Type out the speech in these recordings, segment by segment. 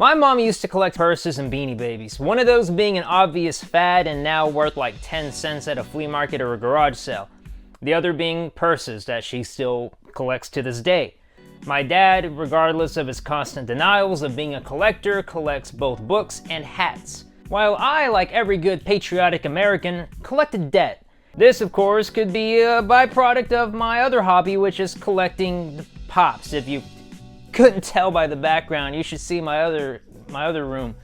My mom used to collect purses and Beanie Babies, one of those being an obvious fad and now worth like 10 cents at a flea market or a garage sale. The other being purses that she still collects to this day. My dad, regardless of his constant denials of being a collector, collects both books and hats. While I, like every good patriotic American, collected debt. This, of course, could be a byproduct of my other hobby, which is collecting Pops. If you couldn't tell by the background, you should see my other room.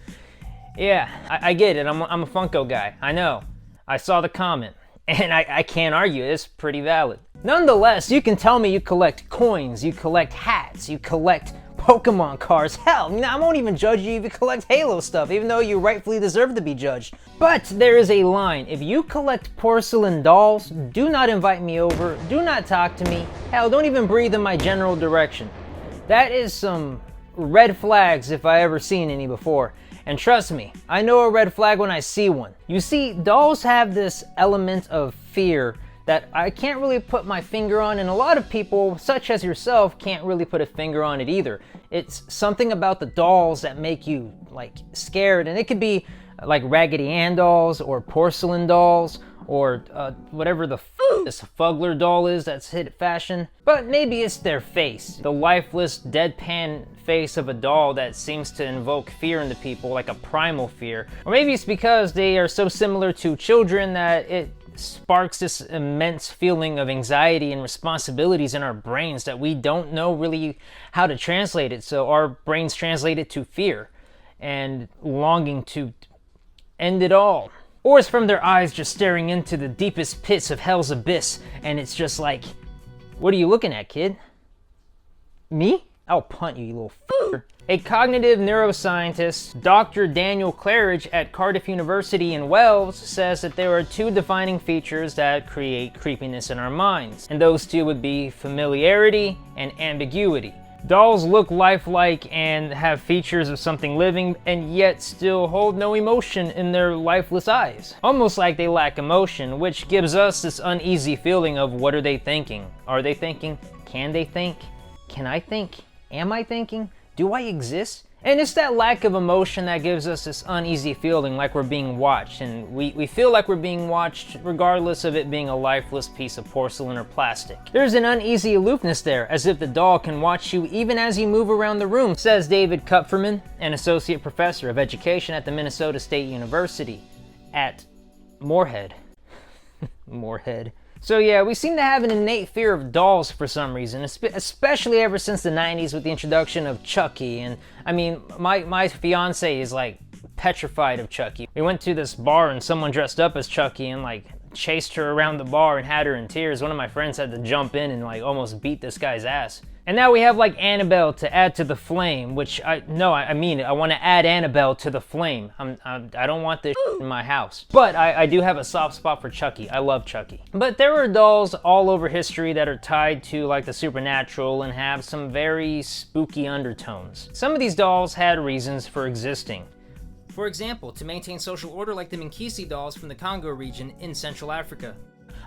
Yeah, I get it. I'm a Funko guy. I know. I saw the comment, and I can't argue. It's pretty valid. Nonetheless, you can tell me you collect coins, you collect hats, you collect Pokemon cards. Hell, I won't even judge you if you collect Halo stuff, even though you rightfully deserve to be judged. But there is a line. If you collect porcelain dolls, do not invite me over, do not talk to me. Hell, don't even breathe in my general direction. That is some red flags if I ever seen any before. And trust me, I know a red flag when I see one. You see, dolls have this element of fear that I can't really put my finger on, and a lot of people, such as yourself, can't really put a finger on it either. It's something about the dolls that make you, like, scared, and it could be like Raggedy Ann dolls, or porcelain dolls, or whatever this Fuggler doll is that's hit fashion. But maybe it's their face, the lifeless, deadpan face of a doll that seems to invoke fear into people, like a primal fear. Or maybe it's because they are so similar to children that it sparks this immense feeling of anxiety and responsibilities in our brains that we don't know really how to translate it. So our brains translate it to fear and longing to end it all. Or it's from their eyes just staring into the deepest pits of hell's abyss, and it's just like, what are you looking at, kid? Me? I'll punt you, you little f***er. A cognitive neuroscientist, Dr. Daniel Claridge at Cardiff University in Wales, says that there are two defining features that create creepiness in our minds, and those two would be familiarity and ambiguity. Dolls look lifelike and have features of something living, and yet still hold no emotion in their lifeless eyes. Almost like they lack emotion, which gives us this uneasy feeling of what are they thinking? Are they thinking? Can they think? Can I think? Am I thinking? Do I exist? And it's that lack of emotion that gives us this uneasy feeling like we're being watched, and we feel like we're being watched regardless of it being a lifeless piece of porcelain or plastic. There's an uneasy aloofness there, as if the doll can watch you even as you move around the room, says David Kupferman, an associate professor of education at the Minnesota State University at Moorhead. Moorhead. So yeah, we seem to have an innate fear of dolls for some reason, especially ever since the 90s with the introduction of Chucky. And I mean, my fiance is like petrified of Chucky. We went to this bar and someone dressed up as Chucky and like chased her around the bar and had her in tears. One of my friends had to jump in and like almost beat this guy's ass. And now we have like Annabelle to add to the flame, which I mean it. I want to add Annabelle to the flame. I don't want this in my house. But I do have a soft spot for Chucky. I love Chucky. But there are dolls all over history that are tied to like the supernatural and have some very spooky undertones. Some of these dolls had reasons for existing. For example, to maintain social order like the Minkisi dolls from the Congo region in Central Africa.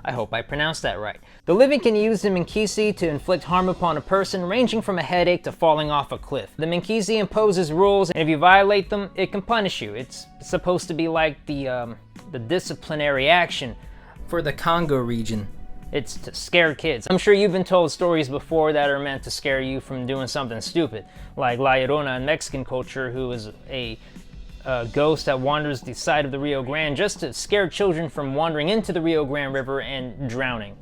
I hope I pronounced that right. The living can use the Minkisi to inflict harm upon a person, ranging from a headache to falling off a cliff. The Minkisi imposes rules, and if you violate them, it can punish you. It's supposed to be like the disciplinary action for the Congo region. It's to scare kids. I'm sure you've been told stories before that are meant to scare you from doing something stupid, like La Llorona in Mexican culture, who is a ghost that wanders the side of the Rio Grande just to scare children from wandering into the Rio Grande River and drowning.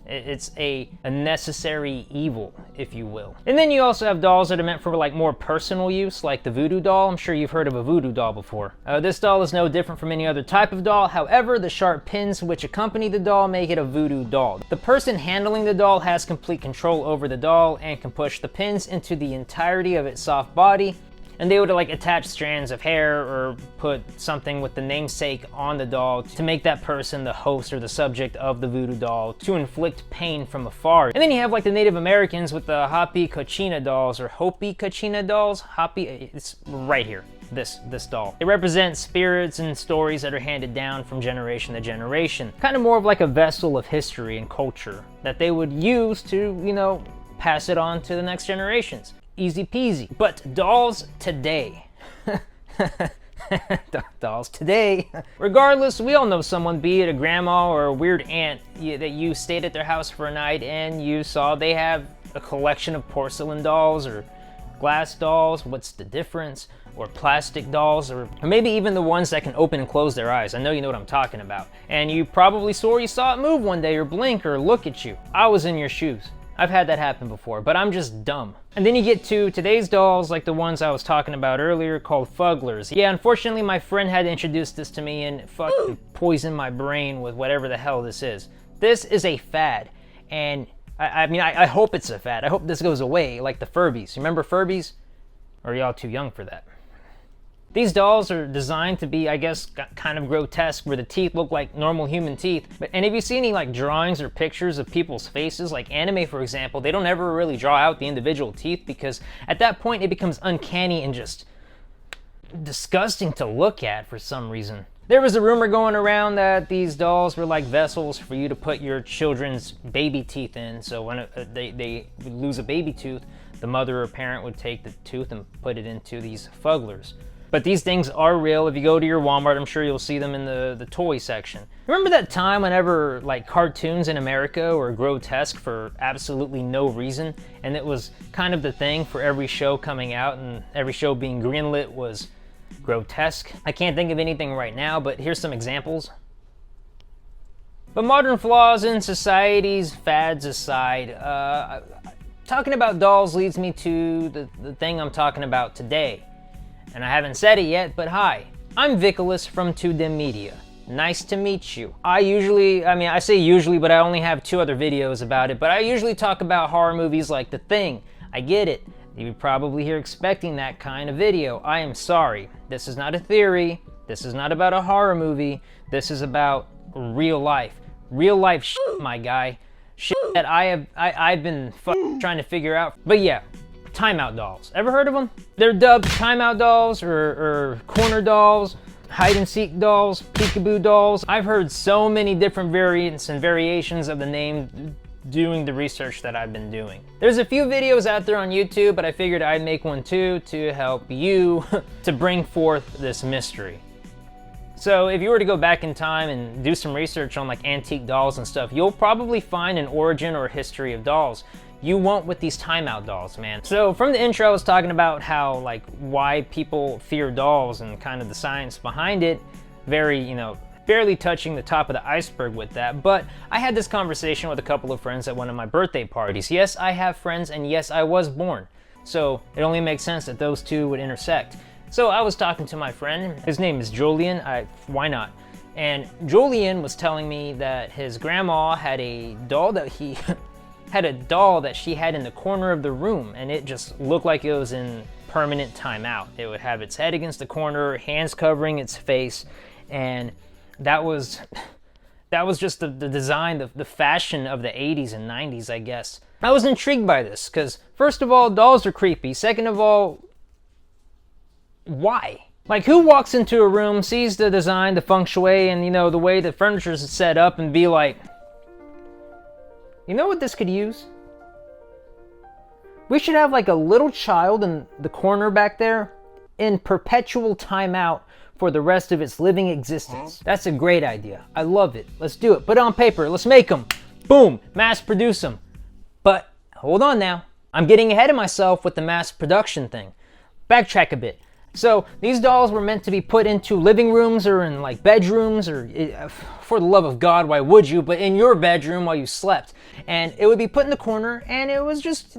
It's a necessary evil, if you will. And then you also have dolls that are meant for like more personal use, like the voodoo doll. I'm sure you've heard of a voodoo doll before. This doll is no different from any other type of doll. However, the sharp pins which accompany the doll make it a voodoo doll. The person handling the doll has complete control over the doll and can push the pins into the entirety of its soft body, and they would like attach strands of hair or put something with the namesake on the doll to make that person the host or the subject of the voodoo doll to inflict pain from afar. And then you have like the Native Americans with the Hopi Cochina dolls, or Hopi Cochina dolls. Hopi, it's right here. This doll. It represents spirits and stories that are handed down from generation to generation. Kind of more of like a vessel of history and culture that they would use to, you know, pass it on to the next generations. Easy peasy. But dolls today, Dolls today. Regardless, we all know someone, be it a grandma or a weird aunt, that you stayed at their house for a night and you saw they have a collection of porcelain dolls or glass dolls. What's the difference? Or plastic dolls, or maybe even the ones that can open and close their eyes. I know you know what I'm talking about. And you probably swore you saw it move one day or blink or look at you. I was in your shoes. I've had that happen before, but I'm just dumb. And then you get to today's dolls, like the ones I was talking about earlier, called fugglers. Yeah, unfortunately my friend had introduced this to me and fucking poisoned my brain with whatever the hell this is. This is a fad, and I hope it's a fad. I hope this goes away, like the Furbies. You remember Furbies? Or are y'all too young for that? These dolls are designed to be, I guess, kind of grotesque, where the teeth look like normal human teeth. And if you see any like drawings or pictures of people's faces, like anime for example, they don't ever really draw out the individual teeth, because at that point it becomes uncanny and just disgusting to look at for some reason. There was a rumor going around that these dolls were like vessels for you to put your children's baby teeth in. So when they would lose a baby tooth, the mother or parent would take the tooth and put it into these fugglers. But these things are real. If you go to your Walmart, I'm sure you'll see them in the toy section. Remember that time whenever like cartoons in America were grotesque for absolutely no reason? And it was kind of the thing for every show coming out, and every show being greenlit was grotesque. I can't think of anything right now, but here's some examples. But modern flaws in society's fads aside, talking about dolls leads me to the thing I'm talking about today. And I haven't said it yet, but hi, I'm Vicolas from 2Dim Media. Nice to meet you. I say usually, but I only have 2 other videos about it, but I usually talk about horror movies like The Thing. I get it. You're probably here expecting that kind of video. I am sorry. This is not a theory. This is not about a horror movie. This is about real life. Real life shit, my guy. Shit that I've been trying to figure out. But yeah. Timeout dolls. Ever heard of them? They're dubbed timeout dolls or corner dolls, hide and seek dolls, peekaboo dolls. I've heard so many different variants and variations of the name doing the research that I've been doing. There's a few videos out there on YouTube, but I figured I'd make one too to help you to bring forth this mystery. So if you were to go back in time and do some research on like antique dolls and stuff, you'll probably find an origin or history of dolls. You won't with these timeout dolls, man. So from the intro I was talking about how like why people fear dolls and kind of the science behind it. Barely touching the top of the iceberg with that, but I had this conversation with a couple of friends at one of my birthday parties. Yes, I have friends, and yes, I was born. So it only makes sense that those two would intersect. So I was talking to my friend, his name is Julian, why not? And Julian was telling me that his grandma had a doll that she had in the corner of the room, and it just looked like it was in permanent timeout. It would have its head against the corner, hands covering its face, and that was just the design, the fashion of the 80s and 90s, I guess. I was intrigued by this, because first of all, dolls are creepy. Second of all, why? Like, who walks into a room, sees the design, the feng shui, and the way the furniture is set up, and be like, you know what this could use? We should have like a little child in the corner back there in perpetual timeout for the rest of its living existence. That's a great idea. I love it. Let's do it. Put it on paper. Let's make them. Boom. Mass produce them. But hold on now. I'm getting ahead of myself with the mass production thing. Backtrack a bit. So these dolls were meant to be put into living rooms or in like bedrooms, or for the love of God, why would you? But in your bedroom while you slept. And it would be put in the corner, and it was just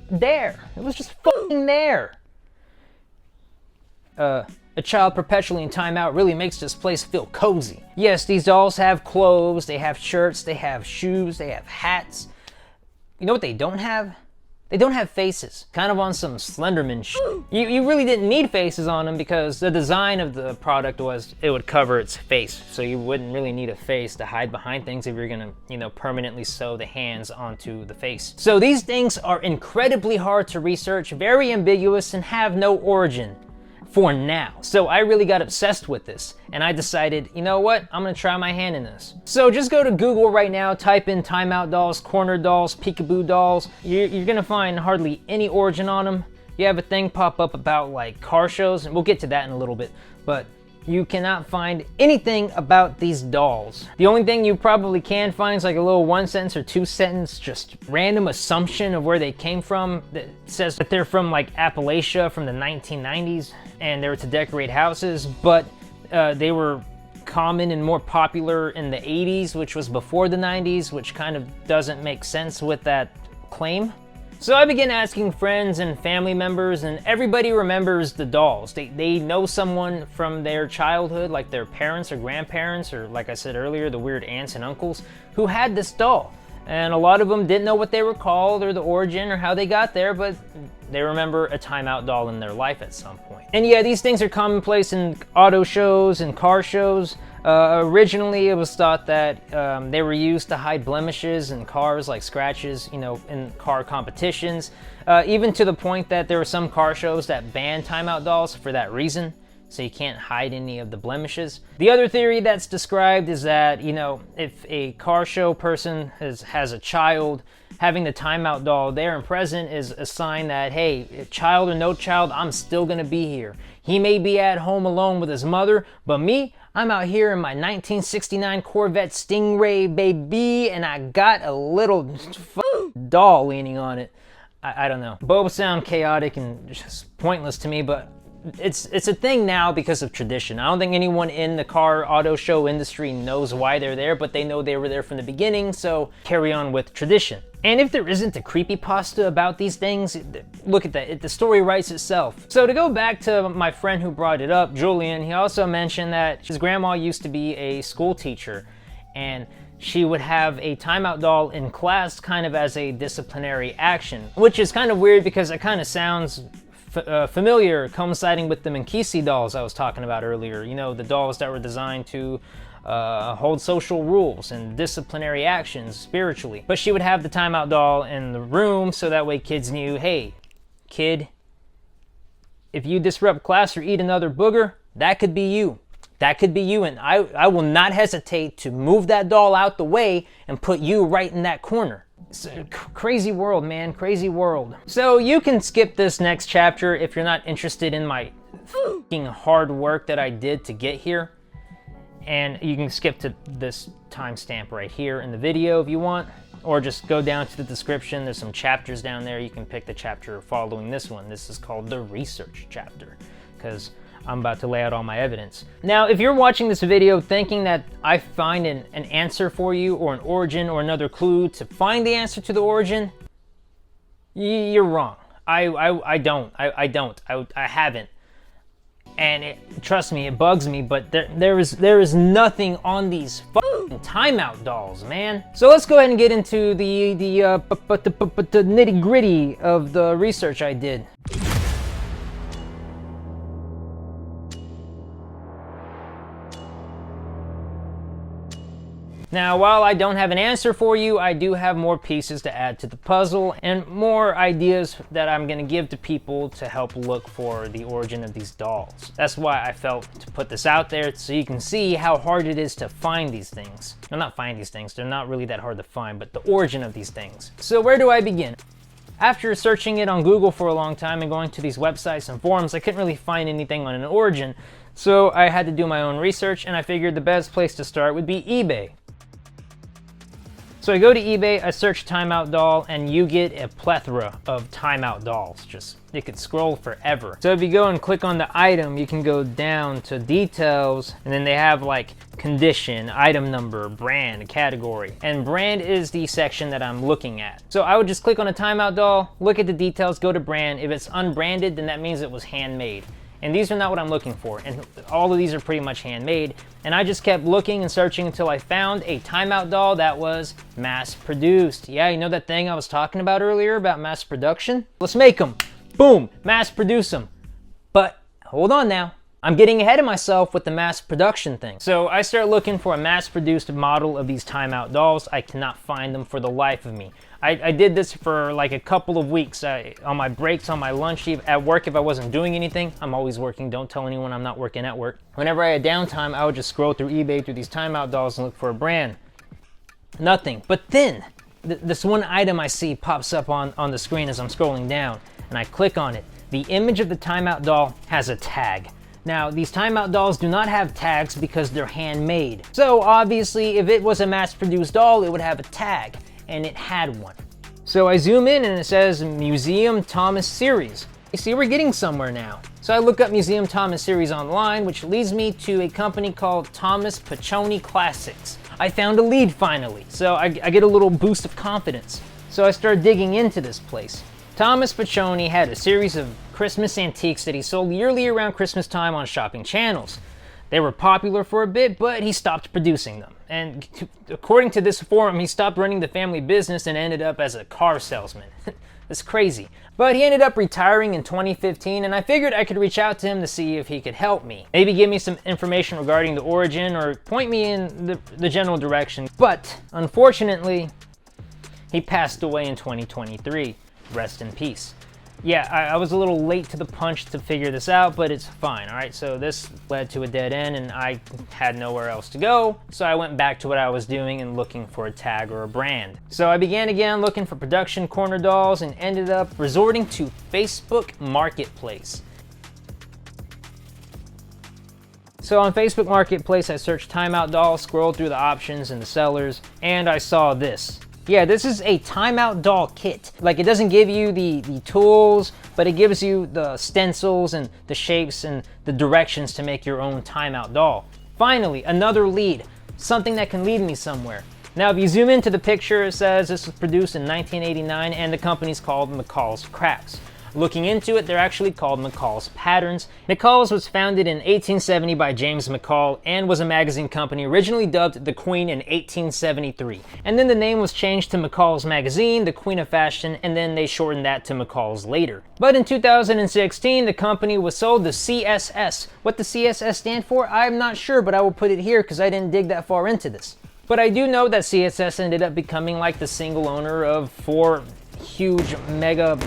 there. It was just fucking there. A child perpetually in timeout really makes this place feel cozy. Yes, these dolls have clothes, they have shirts, they have shoes, they have hats. You know what they don't have? They don't have faces, kind of on some Slenderman shit. You really didn't need faces on them because the design of the product was it would cover its face. So you wouldn't really need a face to hide behind things if you're gonna, permanently sew the hands onto the face. So these things are incredibly hard to research, very ambiguous, and have no origin. For now. So I really got obsessed with this, and I decided, you know what, I'm gonna try my hand in this. So just go to Google right now, type in timeout dolls, corner dolls, peekaboo dolls. You're gonna find hardly any origin on them. you have a thing pop up about like car shows, and we'll get to that in a little bit, but you cannot find anything about these dolls. The only thing you probably can find is like a little 1 sentence or 2 sentence, just random assumption of where they came from that says that they're from like Appalachia from the 1990s and they were to decorate houses, but they were common and more popular in the 80s, which was before the 90s, which kind of doesn't make sense with that claim. So I began asking friends and family members, and everybody remembers the dolls. They know someone from their childhood, like their parents or grandparents, or like I said earlier, the weird aunts and uncles, who had this doll. And a lot of them didn't know what they were called or the origin or how they got there, but they remember a timeout doll in their life at some point. And yeah, these things are commonplace in auto shows and car shows. Originally, it was thought that they were used to hide blemishes in cars, like scratches, you know, in car competitions. Even to the point that there were some car shows that banned timeout dolls for that reason, so you can't hide any of the blemishes. The other theory that's described is that, you know, if a car show person has a child, having the timeout doll there and present is a sign that, hey, child or no child, I'm still gonna be here. He may be at home alone with his mother, but me, I'm out here in my 1969 Corvette Stingray, baby, and I got a little doll leaning on it. I don't know. Both sound chaotic and just pointless to me, but it's a thing now because of tradition. I don't think anyone in the car auto show industry knows why they're there, but they know they were there from the beginning, so carry on with tradition. And if there isn't a creepypasta about these things, look at that, the story writes itself. So to go back to my friend who brought it up, Julian, he also mentioned that his grandma used to be a school teacher, and she would have a timeout doll in class kind of as a disciplinary action, which is kind of weird because it kind of sounds familiar, coinciding with the Minkisi dolls I was talking about earlier. You know, the dolls that were designed to hold social rules and disciplinary actions spiritually. But she would have the timeout doll in the room so that way kids knew, hey, kid, if you disrupt class or eat another booger, that could be you. That could be you, and I will not hesitate to move that doll out the way and put you right in that corner. It's a crazy world, man, crazy world. So you can skip this next chapter if you're not interested in my f***ing hard work that I did to get here. And you can skip to this timestamp right here in the video if you want, or just go down to the description. There's some chapters down there. You can pick the chapter following this one. This is called the Research Chapter, because I'm about to lay out all my evidence. Now, if you're watching this video thinking that I find an answer for you, or an origin, or another clue to find the answer to the origin, you're wrong. I don't. I haven't. And trust me, it bugs me, but there is nothing on these fucking timeout dolls, man. So let's go ahead and get into the nitty gritty of the research I did. Now, while I don't have an answer for you, I do have more pieces to add to the puzzle and more ideas that I'm gonna give to people to help look for the origin of these dolls. That's why I felt to put this out there so you can see how hard it is to find these things. Well, not find these things, they're not really that hard to find, but the origin of these things. So where do I begin? After searching it on Google for a long time and going to these websites and forums, I couldn't really find anything on an origin. So I had to do my own research, and I figured the best place to start would be eBay. So I go to eBay, I search timeout doll, and you get a plethora of timeout dolls. Just, it could scroll forever. So if you go and click on the item, you can go down to details, and then they have like condition, item number, brand, category. And brand is the section that I'm looking at. So I would just click on a timeout doll, look at the details, go to brand. If it's unbranded, then that means it was handmade. And these are not what I'm looking for, and all of these are pretty much handmade. And I just kept looking and searching until I found a timeout doll that was mass-produced. Yeah, you know that thing I was talking about earlier about mass production? Let's make them. Boom, mass-produce them. But hold on now. I'm getting ahead of myself with the mass production thing. So I start looking for a mass-produced model of these timeout dolls. I cannot find them for the life of me. I did this for like a couple of weeks on my breaks, on my lunch, at work if I wasn't doing anything. I'm always working. Don't tell anyone I'm not working at work. Whenever I had downtime, I would just scroll through eBay through these timeout dolls and look for a brand. Nothing. But then this one item I see pops up on the screen as I'm scrolling down, and I click on it. The image of the timeout doll has a tag. Now, these timeout dolls do not have tags because they're handmade. So obviously, if it was a mass-produced doll, it would have a tag, and it had one. So I zoom in and it says Museum Thomas Series. You see, we're getting somewhere now. So I look up Museum Thomas Series online, which leads me to a company called Thomas Piccioni Classics. I found a lead finally, so I get a little boost of confidence. So I start digging into this place. Thomas Piccioni had a series of Christmas antiques that he sold yearly around Christmas time on shopping channels. They were popular for a bit, but he stopped producing them. And according to this forum, he stopped running the family business and ended up as a car salesman. It's crazy. But he ended up retiring in 2015, and I figured I could reach out to him to see if he could help me. Maybe give me some information regarding the origin or point me in the general direction. But unfortunately, he passed away in 2023. Rest in peace. Yeah, I was a little late to the punch to figure this out, but it's fine, all right? So this led to a dead end, and I had nowhere else to go, so I went back to what I was doing and looking for a tag or a brand. So I began again looking for production corner dolls and ended up resorting to Facebook Marketplace. So on Facebook Marketplace, I searched timeout dolls, scrolled through the options and the sellers, and I saw this. Yeah, this is a timeout doll kit. Like, it doesn't give you the tools, but it gives you the stencils and the shapes and the directions to make your own timeout doll. Finally, another lead, something that can lead me somewhere. Now, if you zoom into the picture, it says this was produced in 1989 and the company's called McCall's Crafts. Looking into it, they're actually called McCall's Patterns. McCall's was founded in 1870 by James McCall and was a magazine company originally dubbed The Queen in 1873. And then the name was changed to McCall's Magazine, The Queen of Fashion, and then they shortened that to McCall's later. But in 2016, the company was sold to CSS. What the CSS stand for, I'm not sure, but I will put it here because I didn't dig that far into this. But I do know that CSS ended up becoming like the single owner of 4 huge mega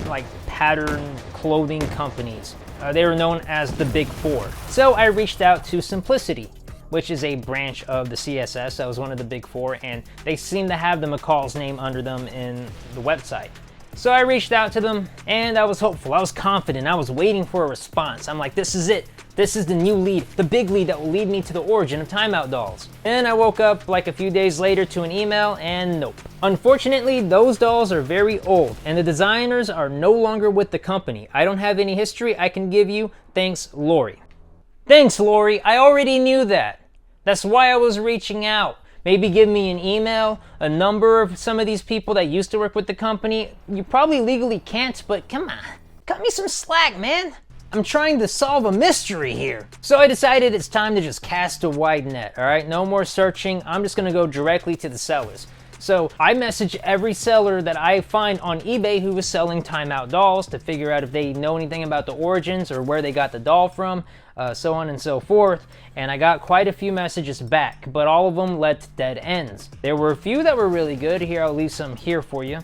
pattern clothing companies. They were known as the Big Four. So I reached out to Simplicity, which is a branch of the CSS. That was one of the Big Four, and they seem to have the McCall's name under them in the website. So I reached out to them and I was hopeful, I was confident, I was waiting for a response. I'm like, this is it. This is the new lead, the big lead that will lead me to the origin of timeout dolls. And I woke up like a few days later to an email and nope. Unfortunately, those dolls are very old and the designers are no longer with the company. I don't have any history I can give you, thanks Lori. Thanks Lori, I already knew that. That's why I was reaching out. Maybe give me an email, a number of some of these people that used to work with the company. You probably legally can't, but come on, cut me some slack, man. I'm trying to solve a mystery here. So I decided it's time to just cast a wide net, all right? No more searching, I'm just gonna go directly to the sellers. So I message every seller that I find on eBay who is selling timeout dolls to figure out if they know anything about the origins or where they got the doll from, so on and so forth. And I got quite a few messages back, but all of them led to dead ends. There were a few that were really good. Here, I'll leave some here for you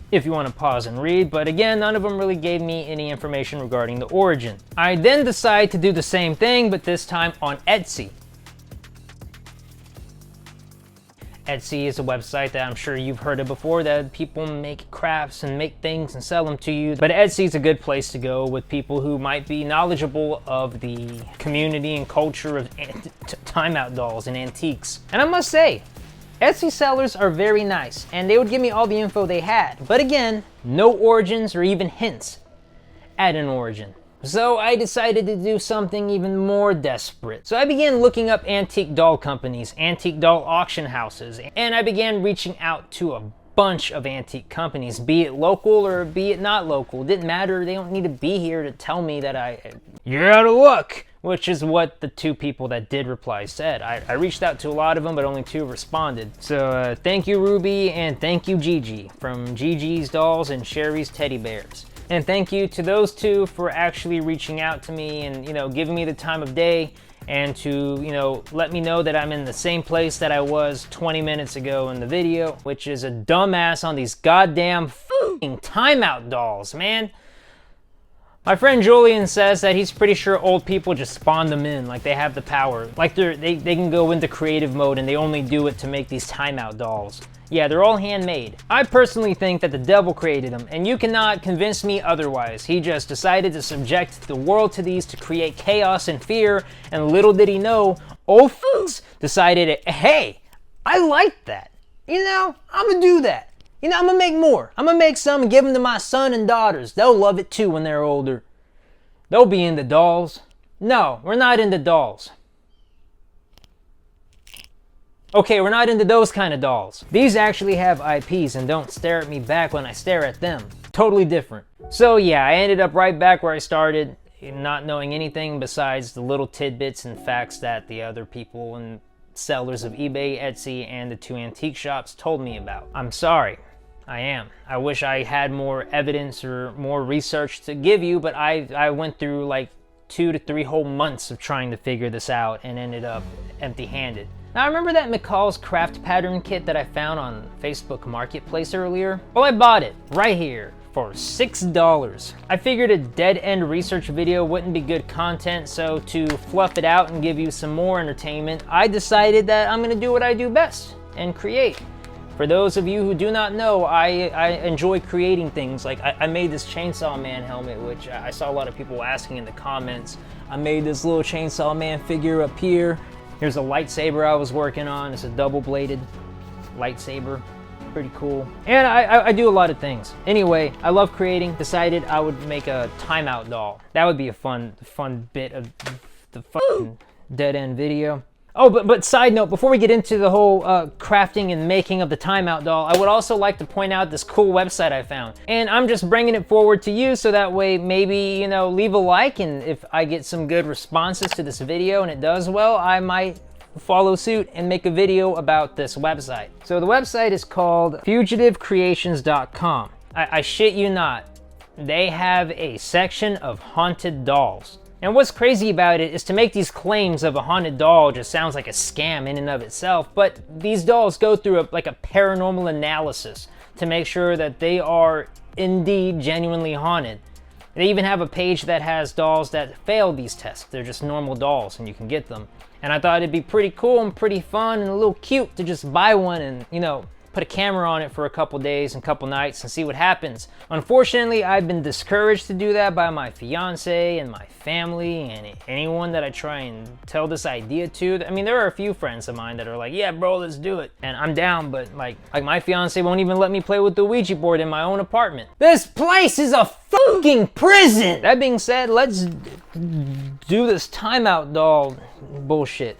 if you want to pause and read, but again, none of them really gave me any information regarding the origin. I then decided to do the same thing, but this time on Etsy. Etsy is a website that I'm sure you've heard of before, that people make crafts and make things and sell them to you. But Etsy is a good place to go with people who might be knowledgeable of the community and culture of timeout dolls and antiques. And I must say, Etsy sellers are very nice, and they would give me all the info they had. But again, no origins or even hints at an origin. So I decided to do something even more desperate. So I began looking up antique doll companies, antique doll auction houses, and I began reaching out to a bunch of antique companies, be it local or be it not local. It didn't matter, they don't need to be here to tell me that you're out of luck, which is what the 2 people that did reply said. I reached out to a lot of them, but only 2 responded. So thank you Ruby, and thank you Gigi, from Gigi's Dolls and Sherry's Teddy Bears. And thank you to those 2 for actually reaching out to me and, giving me the time of day and to, let me know that I'm in the same place that I was 20 minutes ago in the video, which is a dumbass on these goddamn f***ing timeout dolls, man. My friend Julian says that he's pretty sure old people just spawn them in, like they have the power. Like they can go into creative mode and they only do it to make these timeout dolls. Yeah, they're all handmade. I personally think that the devil created them, and you cannot convince me otherwise. He just decided to subject the world to these to create chaos and fear, and little did he know, old f***s decided, hey, I like that. You know, I'm gonna do that. You know, I'm gonna make more. I'm gonna make some and give them to my son and daughters. They'll love it too when they're older. They'll be into dolls. No, we're not into dolls. Okay, we're not into those kind of dolls. These actually have IPs and don't stare at me back when I stare at them. Totally different. So yeah, I ended up right back where I started, not knowing anything besides the little tidbits and facts that the other people and sellers of eBay, Etsy, and the 2 antique shops told me about. I'm sorry. I am. I wish I had more evidence or more research to give you, but I went through like 2 to 3 whole months of trying to figure this out and ended up empty-handed. Now, I remember that McCall's craft pattern kit that I found on Facebook Marketplace earlier? Well, I bought it right here for $6. I figured a dead-end research video wouldn't be good content, so to fluff it out and give you some more entertainment, I decided that I'm gonna do what I do best and create. For those of you who do not know, I enjoy creating things. Like I made this Chainsaw Man helmet, which I saw a lot of people asking in the comments. I made this little Chainsaw Man figure up here. Here's a lightsaber I was working on. It's a double-bladed lightsaber. Pretty cool. And I do a lot of things. Anyway, I love creating. Decided I would make a timeout doll. That would be a fun bit of the fucking dead-end video. Oh, but side note, before we get into the whole crafting and making of the timeout doll, I would also like to point out this cool website I found. And I'm just bringing it forward to you so that way maybe, you know, leave a like, and if I get some good responses to this video and it does well, I might follow suit and make a video about this website. So the website is called fugitivecreations.com. I shit you not. They have a section of haunted dolls. And what's crazy about it is to make these claims of a haunted doll just sounds like a scam in and of itself, but these dolls go through a paranormal analysis to make sure that they are indeed genuinely haunted. They even have a page that has dolls that fail these tests. They're just normal dolls and you can get them. And I thought it'd be pretty cool and pretty fun and a little cute to just buy one and, you know, put a camera on it for a couple days and couple nights and see what happens. Unfortunately, I've been discouraged to do that by my fiance and my family and anyone that I try and tell this idea to. I mean, there are a few friends of mine that are like, yeah, bro, let's do it. And I'm down, but like my fiance won't even let me play with the Ouija board in my own apartment. This place is a fucking prison! That being said, let's do this timeout doll bullshit.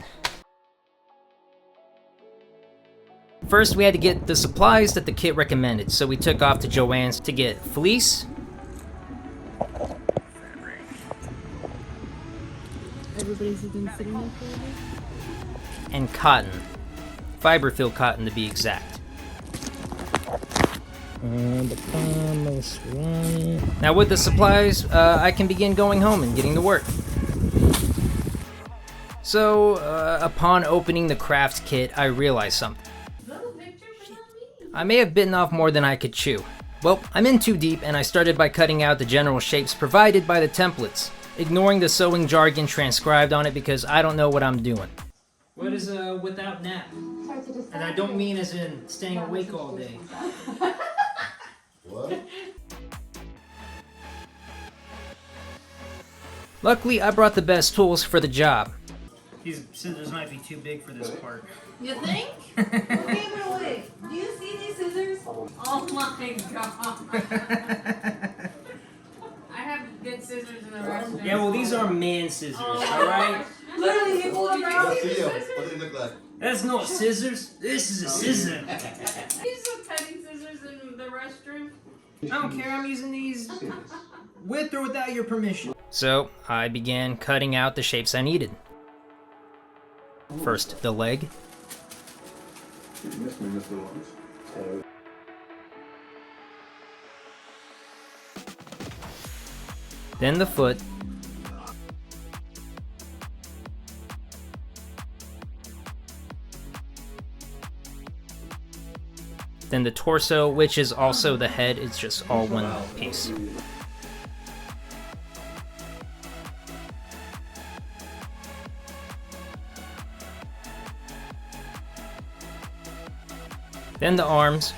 First, we had to get the supplies that the kit recommended, so we took off to Joann's to get fleece. Everybody's been sitting there for a bit. And cotton. Fiber-filled cotton to be exact. Now with the supplies, I can begin going home and getting to work. So, upon opening the craft kit, I realized something. I may have bitten off more than I could chew. Well, I'm in too deep, and I started by cutting out the general shapes provided by the templates, ignoring the sewing jargon transcribed on it because I don't know what I'm doing. What is without nap? And I don't mean as in staying awake all day. What? Luckily, I brought the best tools for the job. These scissors might be too big for this part. You think? Wait. Do you see these scissors? Oh my god. I have good scissors in the restroom. Yeah, well, these are man scissors, alright? Literally, you pull them out. Let's see 'em. What do they look like? That's not scissors. This is a scissor. These are cutting scissors in the restroom. I don't care, I'm using these with or without your permission. So, I began cutting out the shapes I needed. First, the leg. Then the foot. Then the torso, which is also the head, it's just all one piece. Then the arms.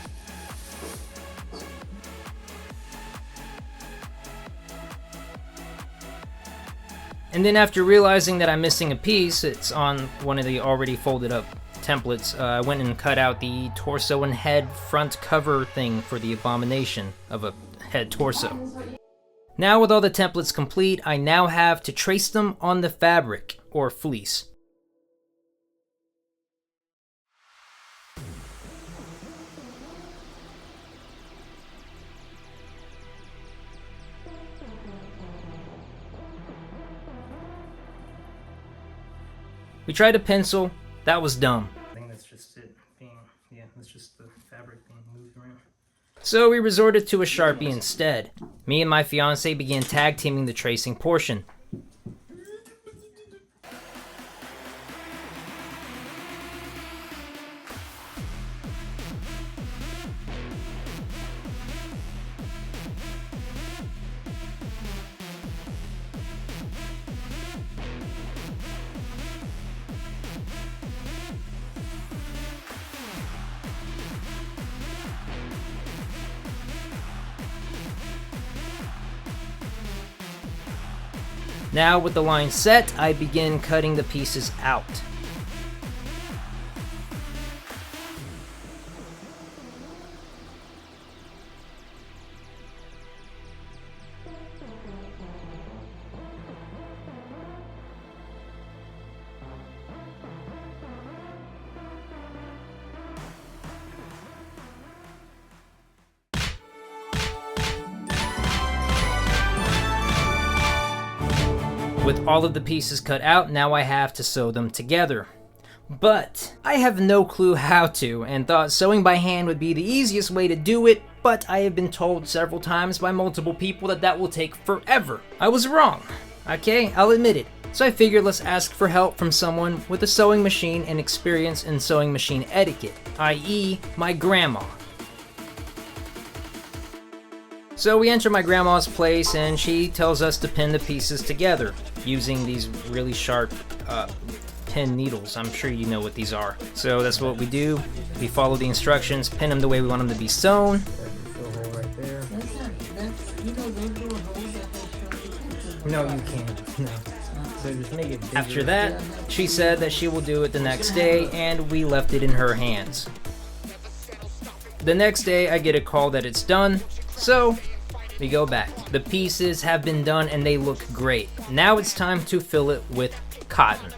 And then after realizing that I'm missing a piece, it's on one of the already folded up templates, I went and cut out the torso and head front cover thing for the abomination of a head torso. Now with all the templates complete, I now have to trace them on the fabric, or fleece. We tried a pencil, that was dumb. I think that's just it being, yeah, that's just the fabric being moved around. So we resorted to a Sharpie instead. Me and my fiance began tag teaming the tracing portion. Now with the line set, I begin cutting the pieces out. With all of the pieces cut out, now I have to sew them together. But I have no clue how to, and thought sewing by hand would be the easiest way to do it, but I have been told several times by multiple people that that will take forever. I was wrong. Okay, I'll admit it. So I figured let's ask for help from someone with a sewing machine and experience in sewing machine etiquette, i.e. my grandma. So we enter my grandma's place and she tells us to pin the pieces together using these really sharp pin needles. I'm sure you know what these are. So that's what we do. We follow the instructions, pin them the way we want them to be sewn. No, you can't. No. So just make it bigger. After that, she said that she will do it the next day, and we left it in her hands. The next day, I get a call that it's done, so we go back. The pieces have been done and they look great. Now it's time to fill it with cotton.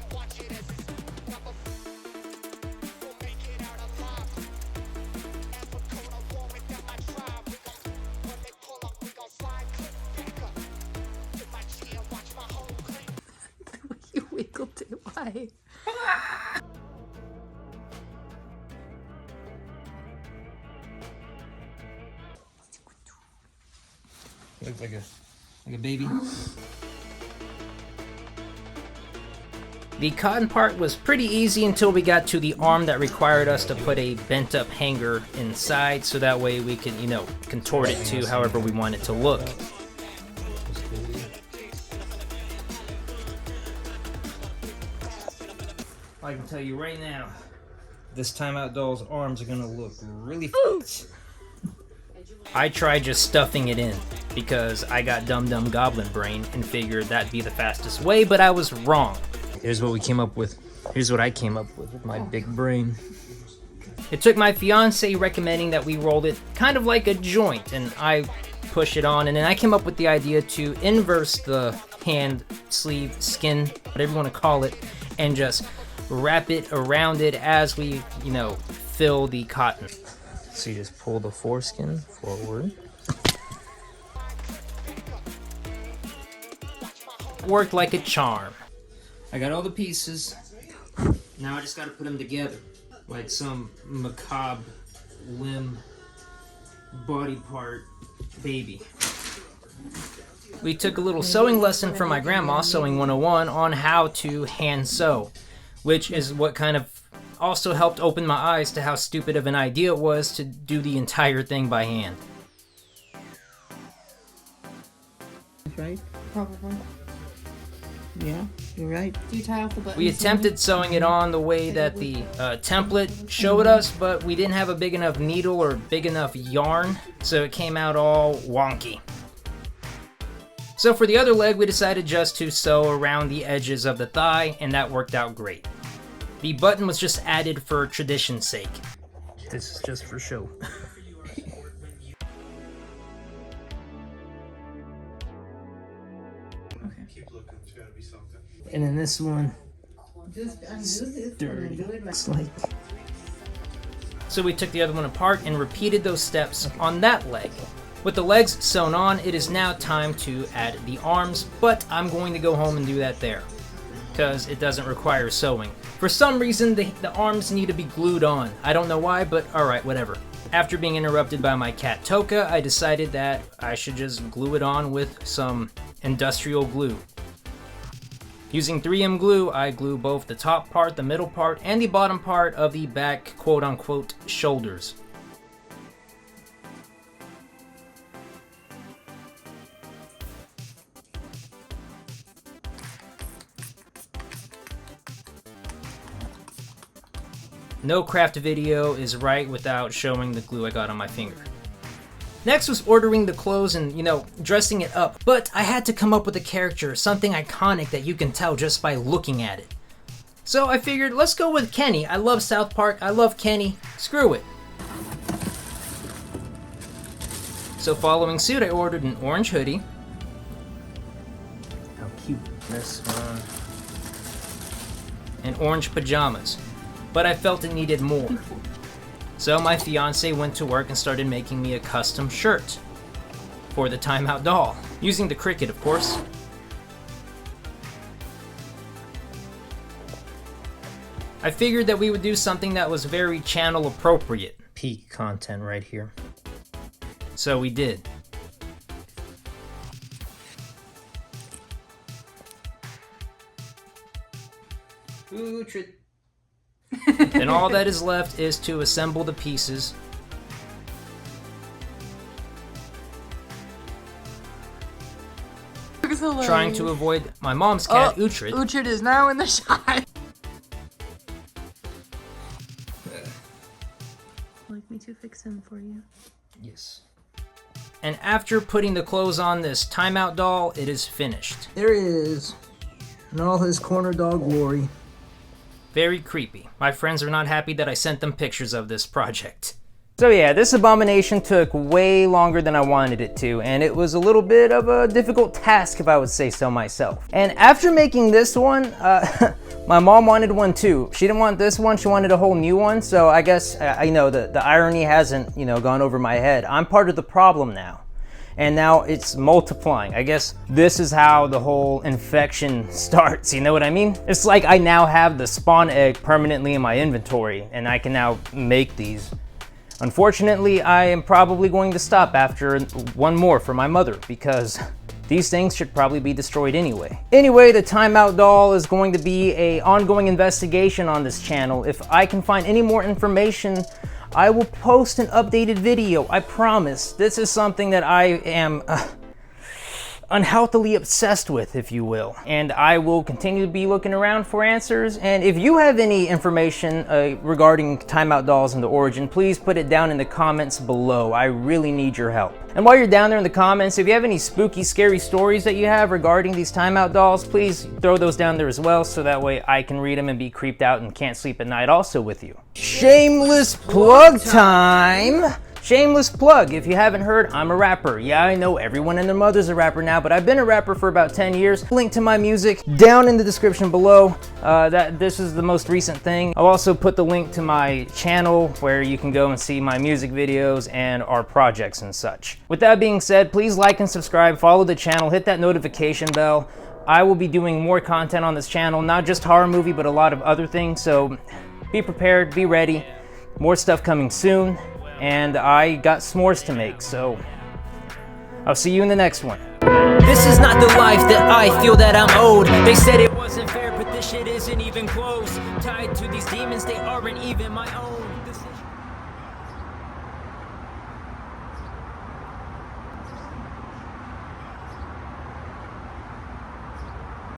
You wiggled it. Why? Looks like a baby. The cotton part was pretty easy until we got to the arm that required us to put a bent up hanger inside so that way we could, contort it to however we want it to look. I can tell you right now, this Time Out doll's arms are gonna look really fat. I tried just stuffing it in because I got dumb goblin brain and figured that'd be the fastest way, but I was wrong. Here's what we came up with. Here's what I came up with my big brain. It took my fiance recommending that we rolled it kind of like a joint, and I push it on, and then I came up with the idea to inverse the hand, sleeve, skin, whatever you want to call it, and just wrap it around it as we, fill the cotton. So you just pull the foreskin forward. Worked like a charm. I got all the pieces. Now I just gotta put them together. Like some macabre limb body part baby. We took a little sewing lesson from my grandma, Sewing 101, on how to hand sew, which is what kind of also helped open my eyes to how stupid of an idea it was to do the entire thing by hand. Right? Probably. Yeah, you're right. Do you tie off the buttons? We attempted sewing it on the way that the template showed us, but we didn't have a big enough needle or big enough yarn, so it came out all wonky. So for the other leg, we decided just to sew around the edges of the thigh, and that worked out great. The button was just added for tradition's sake. This is just for show. And then this one, looks like. So we took the other one apart and repeated those steps on that leg. With the legs sewn on, it is now time to add the arms, but I'm going to go home and do that there, because it doesn't require sewing. For some reason, the arms need to be glued on. I don't know why, but alright, whatever. After being interrupted by my cat Toka, I decided that I should just glue it on with some industrial glue. Using 3M glue, I glue both the top part, the middle part, and the bottom part of the back quote-unquote shoulders. No craft video is right without showing the glue I got on my finger. Next was ordering the clothes and, dressing it up. But I had to come up with a character, something iconic that you can tell just by looking at it. So I figured, let's go with Kenny. I love South Park, I love Kenny, screw it. So following suit, I ordered an orange hoodie. How cute this one. And orange pajamas. But I felt it needed more. So my fiance went to work and started making me a custom shirt for the Timeout doll, using the Cricut, of course. I figured that we would do something that was very channel appropriate. Peak content right here. So we did. Ooh, and all that is left is to assemble the pieces. Trying to avoid my mom's cat, Uhtred. Uhtred is now in the shot. Like me to fix him for you? Yes. And after putting the clothes on this Timeout doll, it is finished. There he is, in all his corner dog glory. Very creepy. My friends are not happy that I sent them pictures of this project. So yeah, this abomination took way longer than I wanted it to, and it was a little bit of a difficult task, if I would say so myself. And after making this one, my mom wanted one too. She didn't want this one, she wanted a whole new one, so I guess, the irony hasn't, gone over my head. I'm part of the problem now. And now it's multiplying. I guess this is how the whole infection starts, you know what I mean? It's like I now have the spawn egg permanently in my inventory, and I can now make these. Unfortunately, I am probably going to stop after one more for my mother, because these things should probably be destroyed anyway. Anyway, the Timeout doll is going to be an ongoing investigation on this channel. If I can find any more information, I will post an updated video, I promise. This is something that I am unhealthily obsessed with, if you will. And I will continue to be looking around for answers. And if you have any information regarding Timeout dolls and the origin, please put it down in the comments below. I really need your help. And while you're down there in the comments, if you have any spooky, scary stories that you have regarding these Timeout dolls, please throw those down there as well, so that way I can read them and be creeped out and can't sleep at night also with you. Shameless plug time! Shameless plug, if you haven't heard, I'm a rapper. Yeah, I know everyone and their mother's a rapper now, but I've been a rapper for about 10 years. Link to my music down in the description below. This is the most recent thing. I'll also put the link to my channel where you can go and see my music videos and our projects and such. With that being said, please like and subscribe, follow the channel, hit that notification bell. I will be doing more content on this channel, not just horror movie, but a lot of other things, so be prepared, be ready. More stuff coming soon. And I got s'mores to make, so I'll see you in the next one. This is not the life that I feel that I'm owed. They said it wasn't fair, but this shit isn't even close. Tied to these demons, they aren't even my own.